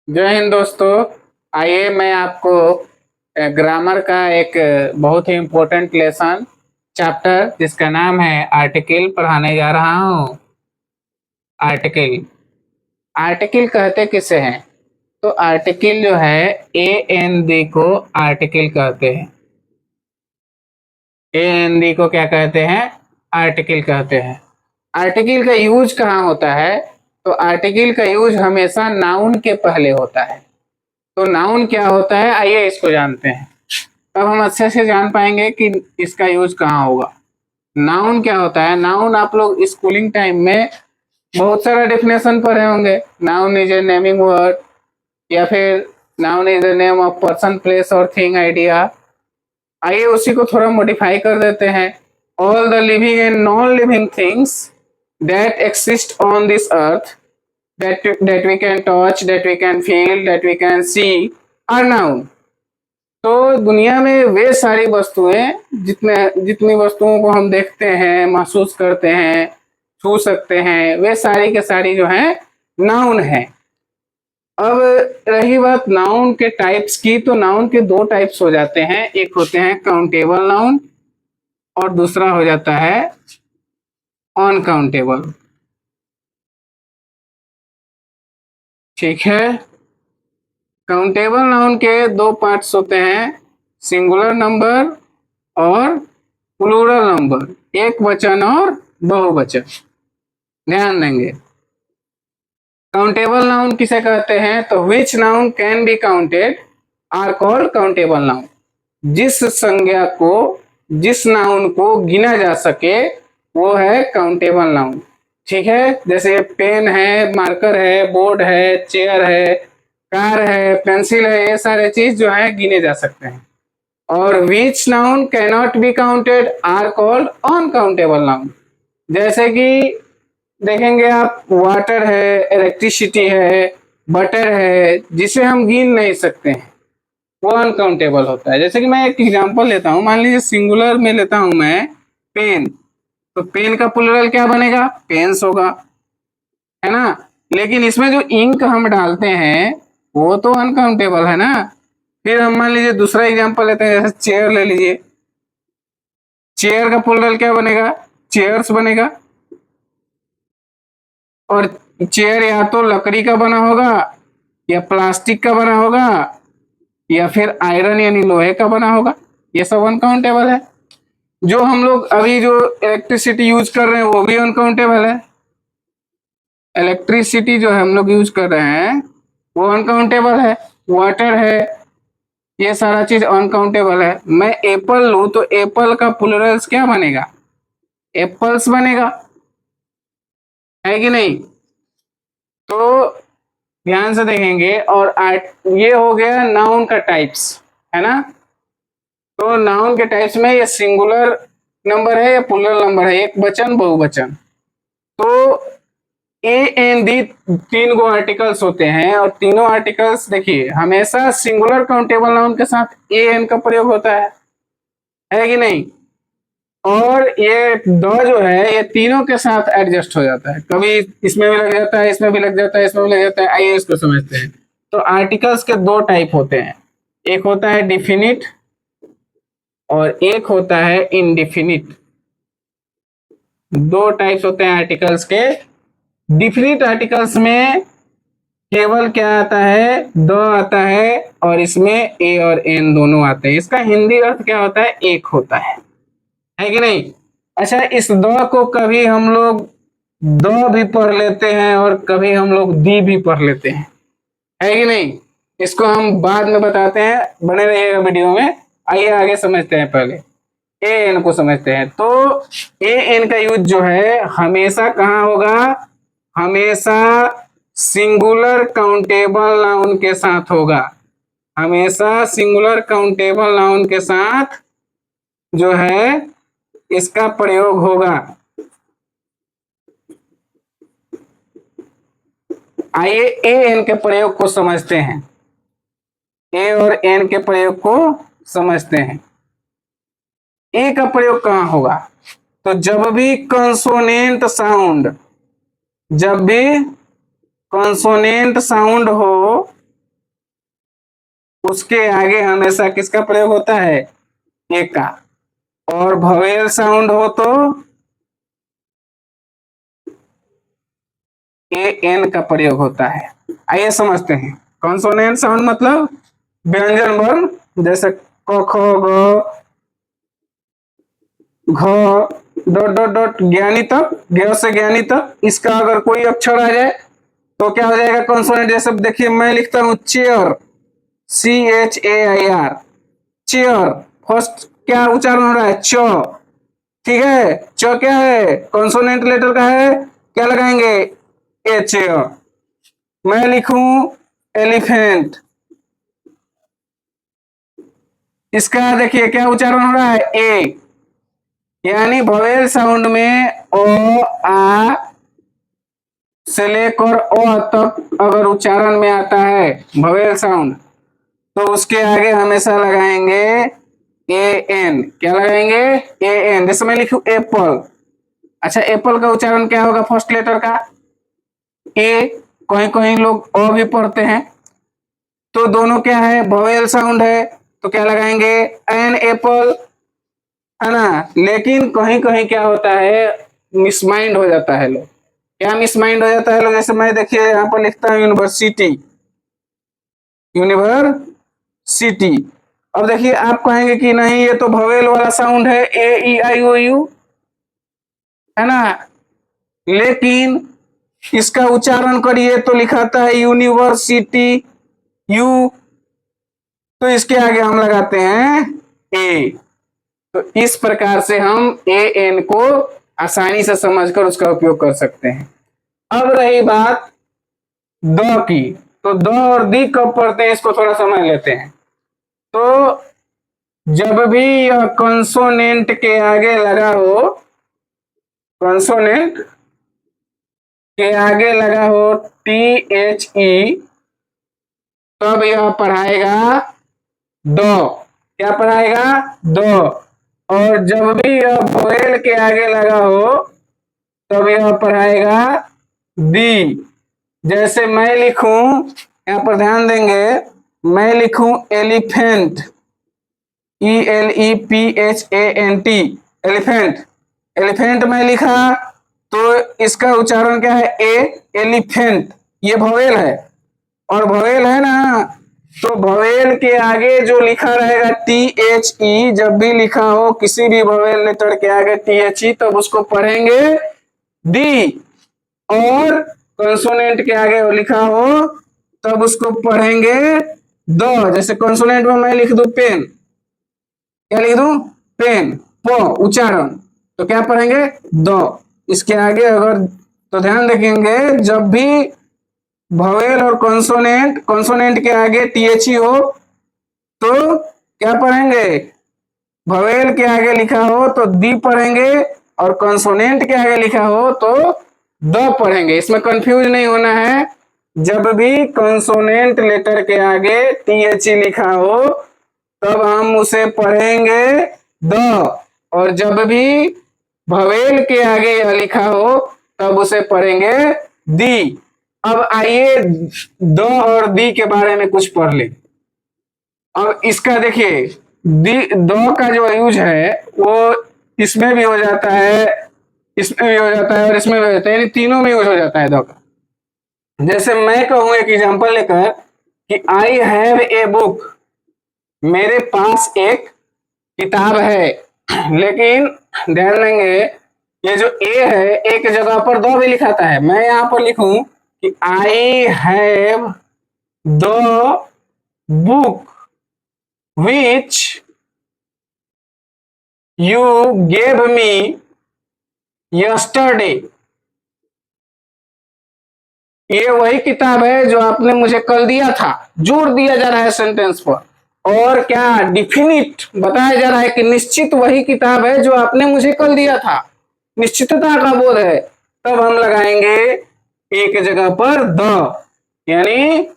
जय हिंद दोस्तों। आइए मैं आपको ग्रामर का एक बहुत ही इम्पोर्टेंट लेसन चैप्टर जिसका नाम है आर्टिकल पढ़ाने जा रहा हूँ। आर्टिकल आर्टिकल कहते किसे हैं? तो आर्टिकल जो है ए एन डी को आर्टिकल कहते हैं। ए एन डी को क्या कहते हैं? आर्टिकल कहते हैं। आर्टिकल का यूज कहाँ होता है? तो आर्टिकल का यूज हमेशा नाउन के पहले होता है। तो नाउन क्या होता है, आइए इसको जानते हैं। तब हम अच्छे से जान पाएंगे कि इसका यूज कहाँ होगा। नाउन क्या होता है? नाउन आप लोग स्कूलिंग टाइम में बहुत सारा डेफिनेशन पढ़े होंगे। Noun is a naming word, या फिर noun is the name of person, place और थिंग, आइडिया। आइए उसी को थोड़ा मॉडिफाई कर देते हैं। All the living and non living things that exist on this earth, that we can touch, that we can feel, that we can see are noun। तो दुनिया में वे सारी वस्तुएं, जितने जितनी वस्तुओं को हम देखते हैं, महसूस करते हैं, छू सकते हैं, वे सारी के सारी जो है नाउन है। अब रही बात नाउन के टाइप्स की, तो नाउन के दो टाइप्स हो जाते हैं। एक होते हैं काउंटेबल नाउन और दूसरा हो जाता है अनकाउंटेबल। ठीक है। काउंटेबल नाउन के दो पार्ट्स होते हैं, सिंगुलर नंबर और प्लूरल नंबर, एक वचन और बहुवचन। ध्यान देंगे। काउंटेबल नाउन किसे कहते हैं? तो which noun can be counted are called countable noun. जिस संज्ञा को, जिस नाउन को गिना जा सके वो है काउंटेबल नाउन। ठीक है। जैसे पेन है, मार्कर है, बोर्ड है, चेयर है, कार है, पेंसिल है, ये सारे चीज जो है गिने जा सकते हैं। और which noun cannot be counted are called uncountable noun. जैसे कि देखेंगे आप, वाटर है, इलेक्ट्रिसिटी है, बटर है, जिसे हम गिन नहीं सकते हैं, वो अनकाउंटेबल होता है। जैसे कि मैं एक एग्जांपल लेता हूँ, मान लीजिए सिंगुलर में लेता हूँ मैं पेन, तो पेन का प्लूरल क्या बनेगा? पेन्स होगा, है ना। लेकिन इसमें जो इंक हम डालते हैं वो तो अनकाउंटेबल है ना। फिर हम मान लीजिए दूसरा एग्जांपल लेते हैं, जैसे चेयर ले लीजिए। चेयर का प्लूरल क्या बनेगा? चेयर्स बनेगा। और चेयर या तो लकड़ी का बना होगा, या प्लास्टिक का बना होगा, या फिर आयरन यानी लोहे का बना होगा। ये सब अनकाउंटेबल है। जो हम लोग अभी जो इलेक्ट्रिसिटी यूज कर रहे हैं वो भी अनकाउंटेबल है। इलेक्ट्रिसिटी जो हम लोग यूज कर रहे हैं वो अनकाउंटेबल है। वाटर है, ये सारा चीज अनकाउंटेबल है। मैं एप्पल लूं तो एप्पल का प्लूरल्स क्या बनेगा? एप्पल्स बनेगा, है कि नहीं। तो ध्यान से देखेंगे। और ये हो गया नाउन का टाइप्स, है ना। तो नाउन के टाइप्स में ये सिंगुलर नंबर है या प्लूरल नंबर है, एक वचन बहुवचन। तो ए एन डी तीन गो आर्टिकल्स होते हैं, और तीनों आर्टिकल्स देखिए हमेशा सिंगुलर काउंटेबल नाउन के साथ ए एन का प्रयोग होता है कि नहीं। और ये द जो है ये तीनों के साथ एडजस्ट हो जाता है, कभी इसमें भी लग जाता है, इसमें भी लग जाता है, इसमें भी लग जाता है। आइए इसको समझते हैं। तो आर्टिकल्स के दो टाइप होते हैं, एक होता है डिफिनिट और एक होता है इनडिफिनिट। दो टाइप्स होते हैं आर्टिकल्स के। डिफिनिट आर्टिकल्स में केवल क्या आता है? द आता है, और इसमें ए और एन दोनों आते हैं। इसका हिंदी अर्थ क्या होता है? एक होता है कि नहीं। अच्छा, इस द को कभी हम लोग द भी पढ़ लेते हैं और कभी हम लोग दी भी पढ़ लेते हैं, है कि नहीं। इसको हम बाद में बताते हैं, बने रहिएगा वीडियो में। आइए आगे समझते हैं, पहले ए एन को समझते हैं। तो ए एन का यूज जो है हमेशा कहाँ होगा? हमेशा सिंगुलर काउंटेबल नाउन के साथ होगा। हमेशा सिंगुलर काउंटेबल नाउन के साथ जो है इसका प्रयोग होगा। आइए ए एन के प्रयोग को समझते हैं। ए और एन के प्रयोग को समझते हैं। ए का प्रयोग कहां होगा? तो जब भी कंसोनेंट साउंड, जब भी कंसोनेंट साउंड हो उसके आगे हमेशा किसका प्रयोग होता है? ए का। और वोवेल साउंड हो तो ए एन का प्रयोग होता है। आइए समझते हैं। कॉन्सोनेंट साउंड मतलब व्यंजन वर्ण, जैसे क ख ग घ डॉट डॉट डॉट ज्ञानी तक, ज्ञ से ज्ञानी तक, इसका अगर कोई अक्षर आ जाए तो क्या हो जाएगा? कॉन्सोनेंट। जैसे देखिए मैं लिखता हूं चेयर, CHAIR, चेयर, फर्स्ट क्या उच्चारण हो रहा है? च। ठीक है, च क्या है? कॉन्सोनेंट लेटर का है, क्या लगाएंगे? ए, चेयर। मैं लिखूं एलिफेंट, इसका देखिए क्या उच्चारण हो रहा है? ए। यानी वोवेल साउंड में ओ आ से लेकर ओ तक अगर उच्चारण में आता है वोवेल साउंड, तो उसके आगे हमेशा लगाएंगे ए एन। क्या लगाएंगे? A N. जैसे मैं लिखूं एप्पल, अच्छा एप्पल का उच्चारण क्या होगा फर्स्ट लेटर का? ए। कहीं कहीं लोग ओ भी पढ़ते हैं, तो दोनों क्या है? वोवेल साउंड है, तो क्या लगाएंगे? एन एप्पल, है ना। लेकिन कहीं कहीं क्या होता है? मिसमाइंड हो जाता है लोग। क्या मिसमाइंड हो जाता है लोग? जैसे मैं देखिए यहाँ पर लिखता हूँ यूनिवर्सिटी, यूनिवर्सिटी। अब देखिए आप कहेंगे कि नहीं ये तो वोवेल वाला साउंड है, ए ई आई ओ यू, है ना। लेकिन इसका उच्चारण करिए तो लिखाता है यूनिवर्सिटी, यू। तो इसके आगे हम लगाते हैं ए। तो इस प्रकार से हम ए एन को आसानी से समझकर उसका उपयोग कर सकते हैं। अब रही बात द की, तो द और दी कब पढ़ते हैं इसको थोड़ा समझ लेते हैं। तो जब भी यह कंसोनेंट के आगे लगा हो, कंसोनेंट के आगे लगा हो THE, तब यह पढ़ाएगा द। क्या पढ़ाएगा? द। और जब भी यह वोवेल के आगे लगा हो तब यह पढ़ाएगा दी। जैसे मैं लिखूं, यहां पर ध्यान देंगे, मैं लिखूं एलिफेंट, ELEPHANT, एलिफेंट। एलिफेंट में लिखा तो इसका उच्चारण क्या है? ए, एलिफेंट। ये वोवेल है, और वोवेल है ना, तो वोवेल के आगे जो लिखा रहेगा THE, जब भी लिखा हो किसी भी वोवेल लेटर के आगे THE, तब उसको पढ़ेंगे दी। और कंसोनेंट के आगे लिखा हो तब उसको पढ़ेंगे द। जैसे कंसोनेंट में मैं लिख दूं पेन, क्या लिख दूं? पेन, प उच्चारण, तो क्या पढ़ेंगे? द। इसके आगे अगर, तो ध्यान रखेंगे जब भी वोवेल और कंसोनेंट, कंसोनेंट के आगे THE हो तो क्या पढ़ेंगे? वोवेल के आगे लिखा हो तो दी पढ़ेंगे, और कंसोनेंट के आगे लिखा हो तो द पढ़ेंगे। इसमें कंफ्यूज नहीं होना है। जब भी कंसोनेंट लेटर के आगे THE लिखा हो तब हम उसे पढ़ेंगे द, और जब भी वोवेल के आगे यह लिखा हो तब उसे पढ़ेंगे दी। अब आइए द और दी के बारे में कुछ पढ़ ले। अब इसका देखिए द का जो यूज है वो इसमें भी हो जाता है, इसमें भी हो जाता है, और इसमें भी हो जाता है, यानी तीनों में यूज हो जाता है द का। जैसे मैं कहूं एक एग्जांपल लेकर कि आई हैव ए बुक, मेरे पास एक किताब है। लेकिन ध्यान देंगे ये जो ए है एक जगह पर दो भी लिखाता है। मैं यहां पर लिखूं कि I have the book which you gave me yesterday. ये वही किताब है जो आपने मुझे कल दिया था। जोर दिया जा रहा है सेंटेंस पर, और क्या डिफिनिट बताया जा रहा है कि निश्चित वही किताब है जो आपने मुझे कल दिया था। निश्चितता का बोध है, तब हम लगाएंगे एक जगह पर द। यानी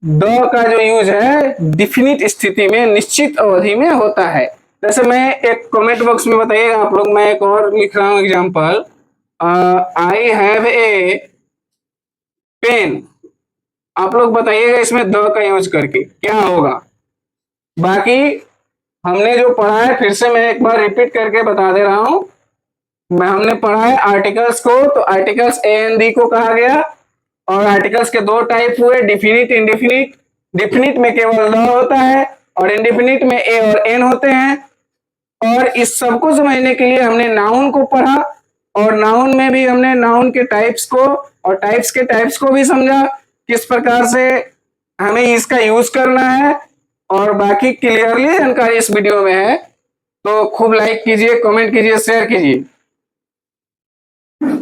द का जो यूज है डिफिनिट स्थिति में, निश्चित अवधि में होता है। जैसे मैं एक कमेंट बॉक्स में बताइएगा आप लोग, मैं एक और लिख रहा हूं example, I have a pen. आप लोग बताइएगा इसमें द का यूज करके क्या होगा। बाकी हमने जो पढ़ा है, फिर से मैं एक बार रिपीट करके बता दे रहा हूं। हमने पढ़ा है आर्टिकल्स को, तो आर्टिकल्स ए एंड बी को कहा गया, और आर्टिकल्स के दो टाइप हुए, डिफिनिट, इंडेफिनिट। डिफिनिट में केवल द होता है और इंडेफिनिट में ए और एन होते हैं। और इस सब को समझने के लिए हमने नाउन को पढ़ा, और नाउन में भी हमने नाउन के टाइप्स को और टाइप्स के टाइप्स को भी समझा, किस प्रकार से हमें इसका यूज करना है। और बाकी क्लियरली जानकारी इस वीडियो में है, तो खूब लाइक कीजिए, कमेंट कीजिए, शेयर कीजिए।